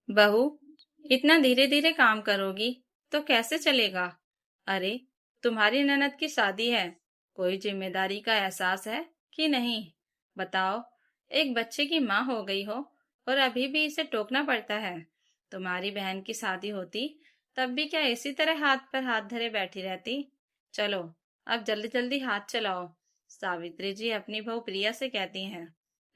बहू, इतना धीरे धीरे काम करोगी तो कैसे चलेगा? अरे, तुम्हारी ननद की शादी है, कोई जिम्मेदारी का एहसास है कि नहीं? बताओ, एक बच्चे की माँ हो गई हो और अभी भी इसे टोकना पड़ता है। तुम्हारी बहन की शादी होती तब भी क्या इसी तरह हाथ पर हाथ धरे बैठी रहती? चलो, अब जल्दी जल्दी हाथ चलाओ। सावित्री जी अपनी बहू प्रिया से कहती हैं।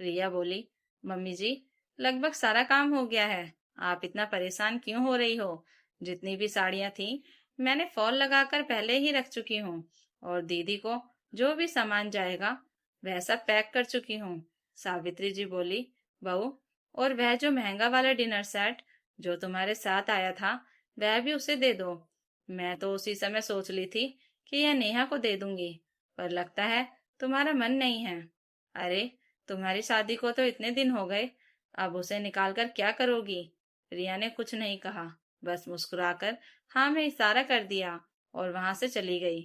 प्रिया बोली, मम्मी जी, लगभग सारा काम हो गया है। आप इतना परेशान क्यों हो रही हो? जितनी भी साड़ियां थी मैंने फॉल लगाकर पहले ही रख चुकी हूँ, और दीदी को जो भी सामान जाएगा वह सब पैक कर चुकी हूँ। सावित्री जी बोली, बहू, और वह जो महंगा वाला डिनर सेट जो तुम्हारे साथ आया था वह भी उसे दे दो। मैं तो उसी समय सोच ली थी कि यह नेहा को दे दूंगी, पर लगता है तुम्हारा मन नहीं है। अरे, तुम्हारी शादी को तो इतने दिन हो गए, अब उसे निकाल कर क्या करोगी? रिया ने कुछ नहीं कहा, बस मुस्कुराकर हाँ में इशारा कर दिया और वहां से चली गई।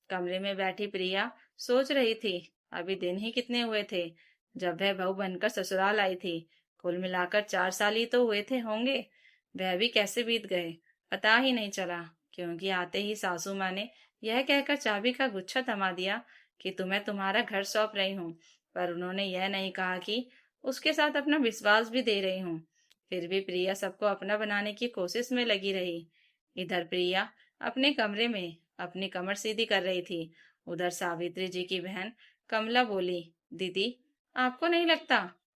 कमरे में बैठी प्रिया सोच रही थी, अभी दिन ही कितने हुए थे जब वह बहू बनकर ससुराल आई थी। कुल मिलाकर 4 साल ही तो हुए थे होंगे। वह भी कैसे बीत गए पता ही नहीं चला, क्योंकि आते ही सासू माँ ने यह कहकर चाबी का गुच्छा थमा दिया कि तुम्हें तुम्हारा घर सौंप रही हूँ, पर उन्होंने यह नहीं कहा कि उसके साथ अपना विश्वास भी दे रही हूँ। फिर भी प्रिया सबको अपना बनाने की कोशिश में लगी रही। इधर प्रिया अपने कमरे में अपनी कमर सीधी कर रही थी। उधर सावित्री जी की बहन कमला बोली, दीदी, आपको नहीं लगता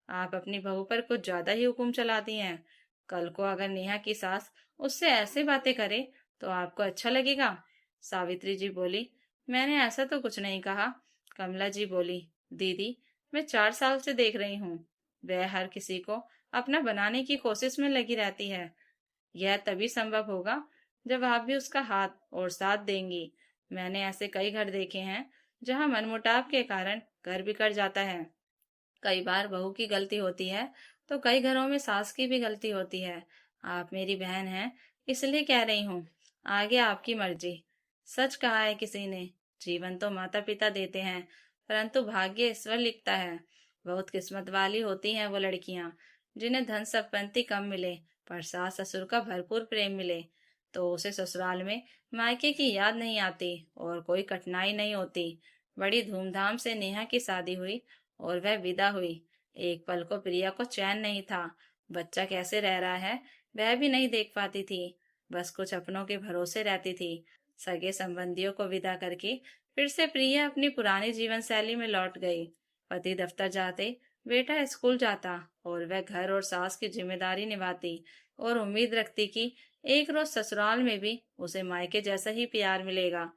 आप अपनी बहू पर कुछ ज्यादा ही हुक्म चलाती हैं? कल को अगर नेहा की सास उससे ऐसे बातें करे तो आपको अच्छा लगेगा? सावित्री जी बोली, मैंने ऐसा तो कुछ नहीं कहा। कमला जी बोली, दीदी, मैं 4 साल से देख रही हूँ, वह हर किसी को अपना बनाने की कोशिश में लगी रहती है। यह तभी संभव होगा जब आप भी उसका हाथ और साथ देंगी। मैंने ऐसे कई घर देखे हैं जहां मनमुटाव के कारण घर बिगड़ जाता है। कई बार बहू की गलती होती है तो कई घरों में सास की भी गलती होती है। आप मेरी बहन हैं, इसलिए कह रही हूँ, आगे आपकी मर्जी। सच कहा है किसी ने, जीवन तो माता पिता देते हैं, परंतु भाग्य ईश्वर लिखता है। बहुत किस्मत वाली होती हैं वो लड़कियां जिन्हें धन संपत्ति कम मिले पर सास ससुर का भरपूर प्रेम मिले, तो उसे ससुराल में मायके की याद नहीं आती और कोई कठिनाई नहीं होती। बड़ी धूमधाम से नेहा की शादी हुई और वह विदा हुई। एक पल को प्रिया को चैन नहीं था। बच्चा कैसे रह रहा है वह भी नहीं देख पाती थी, बस कुछ अपनों के भरोसे रहती थी। सगे संबंधियों को विदा करके फिर से प्रिया अपनी पुरानी जीवन शैली में लौट गई। पति दफ्तर जाते, बेटा स्कूल जाता और वह घर और सास की जिम्मेदारी निभाती और उम्मीद रखती कि एक रोज ससुराल में भी उसे मायके जैसा ही प्यार मिलेगा।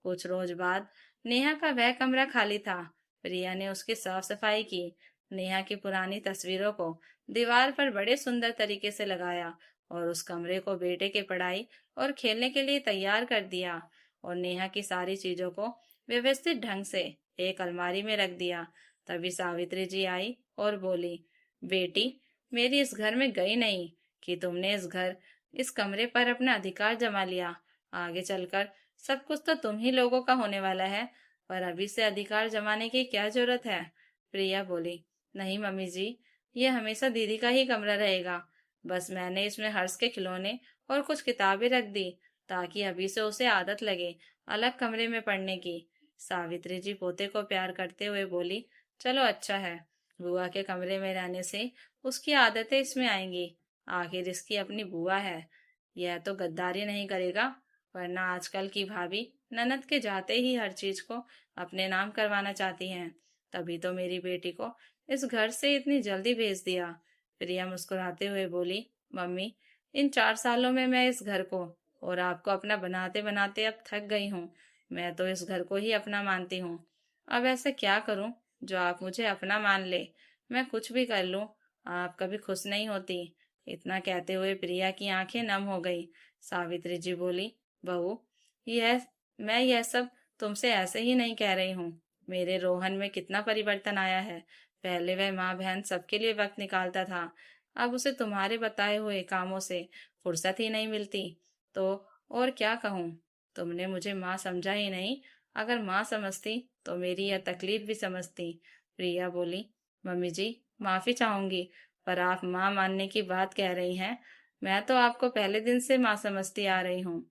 कुछ रोज बाद नेहा का वह कमरा खाली था। प्रिया ने उसकी साफ सफाई की, नेहा की पुरानी तस्वीरों को दीवार पर बड़े सुंदर तरीके से लगाया और उस कमरे को बेटे के पढ़ाई और खेलने के लिए तैयार कर दिया, और नेहा की सारी चीजों को व्यवस्थित ढंग से एक अलमारी में रख दिया। तभी सावित्री जी आई और बोली, बेटी, मेरी इस घर में गई नहीं कि तुमने इस कमरे पर अपना अधिकार जमा लिया। आगे चलकर सब कुछ तो तुम ही लोगों का होने वाला है, पर अभी से अधिकार जमाने की क्या जरूरत है? प्रिया बोली, नहीं मम्मी जी, ये हमेशा दीदी का ही कमरा रहेगा। बस मैंने इसमें हर्ष के खिलौने और कुछ किताबें रख दी ताकि अभी से उसे आदत लगे अलग कमरे में पढ़ने की। सावित्री जी पोते को प्यार करते हुए बोली, चलो अच्छा है, बुआ के कमरे में रहने से उसकी आदतें इसमें आएंगी। आखिर इसकी अपनी बुआ है, यह तो गद्दारी नहीं करेगा, वरना आजकल की भाभी ननद के जाते ही हर चीज को अपने नाम करवाना चाहती हैं। तभी तो मेरी बेटी को इस घर से इतनी जल्दी भेज दिया। प्रिया मुस्कुराते हुए बोली, मम्मी, इन 4 सालों में मैं इस घर को और आपको अपना बनाते बनाते अब थक गई हूँ। मैं तो इस घर को ही अपना मानती हूँ। अब ऐसे क्या करूँ जो आप मुझे अपना मान ले? मैं कुछ भी कर लूँ, आप कभी खुश नहीं होती। इतना कहते हुए प्रिया की आंखें नम हो गई। सावित्री जी बोली, बहू, यह मैं यह सब तुमसे ऐसे ही नहीं कह रही हूँ। मेरे रोहन में कितना परिवर्तन आया है। पहले वह माँ बहन सबके लिए वक्त निकालता था, अब उसे तुम्हारे बताए हुए कामों से फुर्सत ही नहीं मिलती। तो और क्या कहूँ, तुमने मुझे माँ समझा ही नहीं। अगर माँ समझती तो मेरी यह तकलीफ भी समझती। प्रिया बोली, मम्मी जी, माफी चाहूंगी, पर आप माँ मानने की बात कह रही हैं, मैं तो आपको पहले दिन से माँ समझती आ रही हूँ।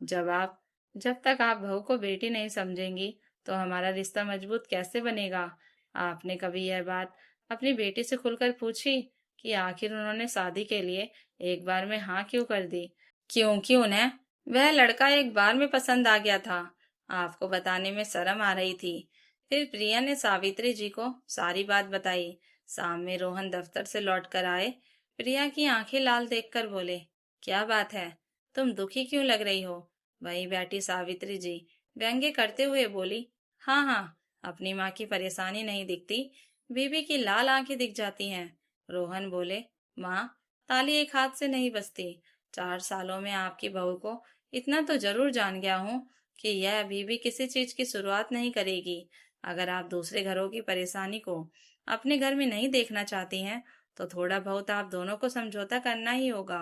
जब तक आप बहू को बेटी नहीं समझेंगी तो हमारा रिश्ता मजबूत कैसे बनेगा? आपने कभी यह बात अपनी बेटी से खुलकर पूछी कि आखिर उन्होंने शादी के लिए एक बार में हाँ क्यों कर दी? क्योंकि उन्हें वह लड़का एक बार में पसंद आ गया था। आपको बताने में शर्म आ रही थी। फिर प्रिया ने सावित्री जी को सारी बात बताई। शाम में रोहन दफ्तर से लौट कर आए। प्रिया की आंखें लाल देखकर बोले, क्या बात है, तुम दुखी क्यों लग रही हो? वहीं बैठी सावित्री जी व्यंग्य करते हुए बोली, हाँ हाँ, अपनी माँ की परेशानी नहीं दिखती, बीबी की लाल आंखें दिख जाती हैं। रोहन बोले, माँ, ताली एक हाथ से नहीं बजती। 4 सालों में आपकी बहू को इतना तो जरूर जान गया हूँ कि यह अभी भी किसी चीज की शुरुआत नहीं करेगी। अगर आप दूसरे घरों की परेशानी को अपने घर में नहीं देखना चाहती हैं, तो थोड़ा बहुत आप दोनों को समझौता करना ही होगा,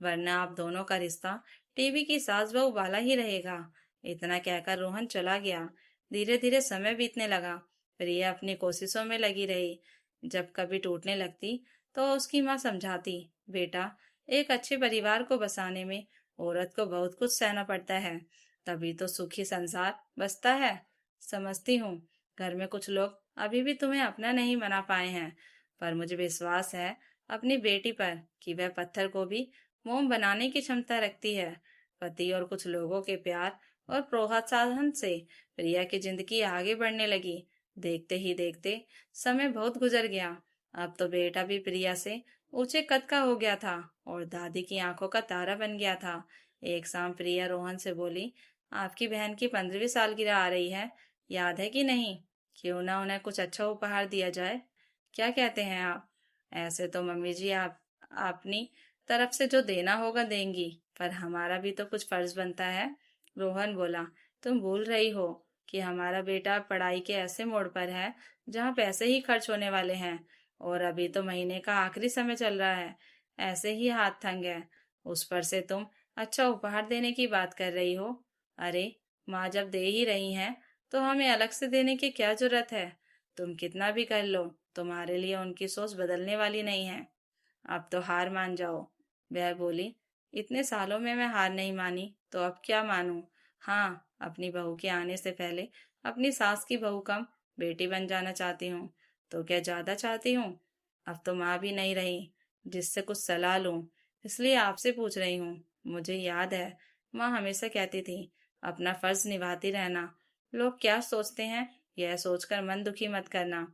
वरना आप दोनों का रिश्ता टीवी की सास बहू वाला ही रहेगा। इतना कहकर रोहन चला गया। धीरे धीरे समय बीतने लगा। प्रिया अपनी कोशिशों में लगी रही। जब कभी टूटने लगती तो उसकी माँ समझाती, बेटा, एक अच्छे परिवार को बसाने में औरत को बहुत कुछ सहना पड़ता है, तभी तो सुखी संसार बसता है। समझती हूँ, घर में कुछ लोग अभी भी तुम्हें अपना नहीं बना पाए हैं, पर मुझे विश्वास है अपनी बेटी पर कि वह पत्थर को भी मोम बनाने की क्षमता रखती है। पति और कुछ लोगों के प्यार और प्रोत्साहन से प्रिया की जिंदगी आगे बढ़ने लगी। देखते ही देखते समय बहुत गुजर गया। अब तो बेटा भी प्रिया से ऊंचे कद का हो गया था और दादी की आंखों का तारा बन गया था। एक शाम प्रिया रोहन से बोली, आपकी बहन की 15वीं सालगिरह आ रही है, याद है कि नहीं? क्यों ना उन्हें कुछ अच्छा उपहार दिया जाए? क्या कहते हैं आप? ऐसे तो मम्मी जी आप अपनी तरफ से जो देना होगा देंगी, पर हमारा भी तो कुछ फर्ज बनता है। रोहन बोला, तुम भूल रही हो कि हमारा बेटा पढ़ाई के ऐसे मोड़ पर है जहाँ पैसे ही खर्च होने वाले हैं, और अभी तो महीने का आखिरी समय चल रहा है। ऐसे ही हाथ तंग है, उस पर से तुम अच्छा उपहार देने की बात कर रही हो। अरे, माँ जब दे ही रही हैं तो हमें अलग से देने की क्या जरूरत है? तुम कितना भी कर लो, तुम्हारे लिए उनकी सोच बदलने वाली नहीं है। अब तो हार मान जाओ। वह बोली, इतने सालों में मैं हार नहीं मानी तो अब क्या मानूं? हाँ, अपनी बहू के आने से पहले अपनी सास की बहू कम बेटी बन जाना चाहती हूँ। तो क्या ज्यादा चाहती हूँ? अब तो माँ भी नहीं रही जिससे कुछ सलाह लूं, इसलिए आपसे पूछ रही हूँ। मुझे याद है, माँ हमेशा कहती थी, अपना फर्ज निभाती रहना, लोग क्या सोचते हैं यह सोचकर मन दुखी मत करना।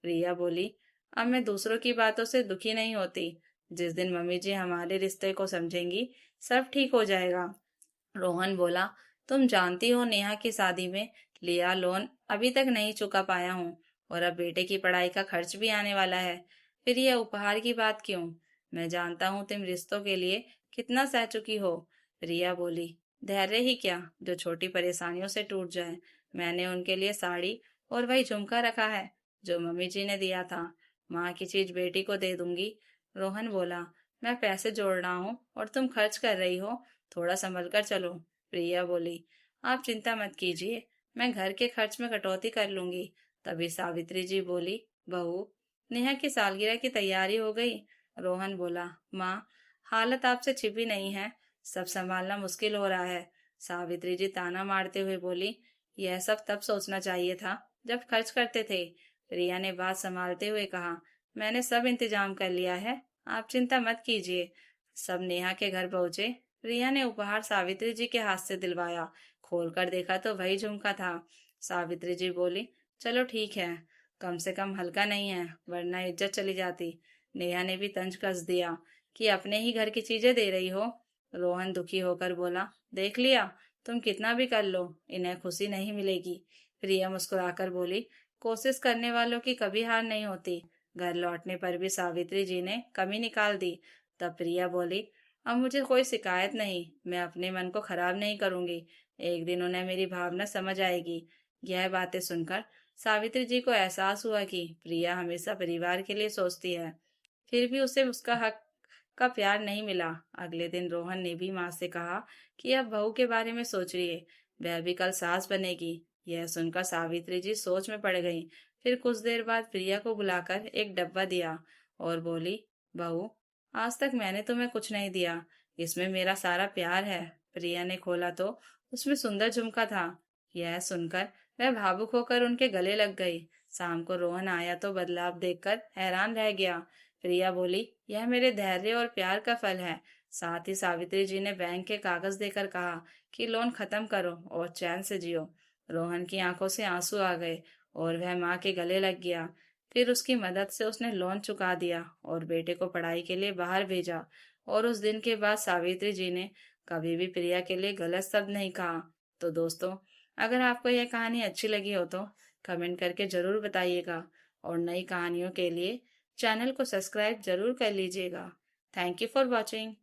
रिया बोली, अब मैं दूसरों की बातों से दुखी नहीं होती। जिस दिन मम्मी जी हमारे रिश्ते को समझेंगी, सब ठीक हो जाएगा। रोहन बोला, तुम जानती हो नेहा की शादी में लिया लोन अभी तक नहीं चुका पाया हूँ, और अब बेटे की पढ़ाई का खर्च भी आने वाला है। फिर यह उपहार की बात क्यों? मैं जानता हूँ तुम रिश्तों के लिए कितना सह चुकी हो। रिया बोली, धैर्य ही क्या जो छोटी परेशानियों से टूट जाए। मैंने उनके लिए साड़ी और वही झुमका रखा है जो मम्मी जी ने दिया था। माँ की चीज बेटी को दे दूंगी। रोहन बोला, मैं पैसे जोड़ रहा हूँ और तुम खर्च कर रही हो, थोड़ा संभल कर चलो। प्रिया बोली, आप चिंता मत कीजिए, मैं घर के खर्च में कटौती कर लूंगी। तभी सावित्री जी बोली, बहू, नेहा की सालगिरह की तैयारी हो गई? रोहन बोला, माँ, हालत आपसे छिपी नहीं है, सब संभालना मुश्किल हो रहा है। सावित्री जी ताना मारते हुए बोली, यह सब तब सोचना चाहिए था जब खर्च करते थे। रिया ने बात संभालते हुए कहा, मैंने सब इंतजाम कर लिया है, आप चिंता मत कीजिए। सब नेहा के घर पहुंचे। रिया ने उपहार सावित्री जी के हाथ से दिलवाया। खोलकर देखा तो वही झुमका था। सावित्री जी बोली, चलो ठीक है, कम से कम हल्का नहीं है, वरना इज्जत चली जाती। नेहा ने भी तंज कस दिया कि अपने ही घर की चीजें दे रही हो। रोहन दुखी होकर बोला, देख लिया, तुम कितना भी कर लो, इन्हें खुशी नहीं मिलेगी। प्रिया मुस्कुराकर बोली, कोशिश करने वालों की कभी हार नहीं होती। घर लौटने पर भी सावित्री जी ने कमी निकाल दी। तब प्रिया बोली, अब मुझे कोई शिकायत नहीं, मैं अपने मन को खराब नहीं करूंगी, एक दिन उन्हें मेरी भावना समझ आएगी। यह बातें सुनकर सावित्री जी को एहसास हुआ कि प्रिया हमेशा परिवार के लिए सोचती है, फिर भी उसे उसका हक का प्यार नहीं मिला। अगले दिन रोहन ने भी माँ से कहा कि अब बहू के बारे में सोच रही है, वह भी कल सास बनेगी। यह सुनकर सावित्री जी सोच में पड़ गईं। फिर कुछ देर बाद प्रिया को बुलाकर एक डब्बा दिया और बोली, बहू, आज तक मैंने तुम्हें कुछ नहीं दिया, इसमें मेरा सारा प्यार है। प्रिया ने खोला तो उसमें सुंदर झुमका था। यह सुनकर वह भावुक होकर उनके गले लग गई। शाम को रोहन आया तो बदलाव देखकर हैरान रह गया। प्रिया बोली, यह मेरे धैर्य और प्यार का फल है। साथ ही सावित्री जी ने बैंक के कागज देकर कहा कि लोन खत्म करो और चैन से जियो। रोहन की आंखों से आंसू आ गए और वह माँ के गले लग गया। फिर उसकी मदद से उसने लोन चुका दिया और बेटे को पढ़ाई के लिए बाहर भेजा। और उस दिन के बाद सावित्री जी ने कभी भी प्रिया के लिए गलत शब्द नहीं कहा। तो दोस्तों, अगर आपको यह कहानी अच्छी लगी हो तो कमेंट करके जरूर बताइएगा और नई कहानियों के लिए चैनल को सब्सक्राइब जरूर कर लीजिएगा। Thank you for watching.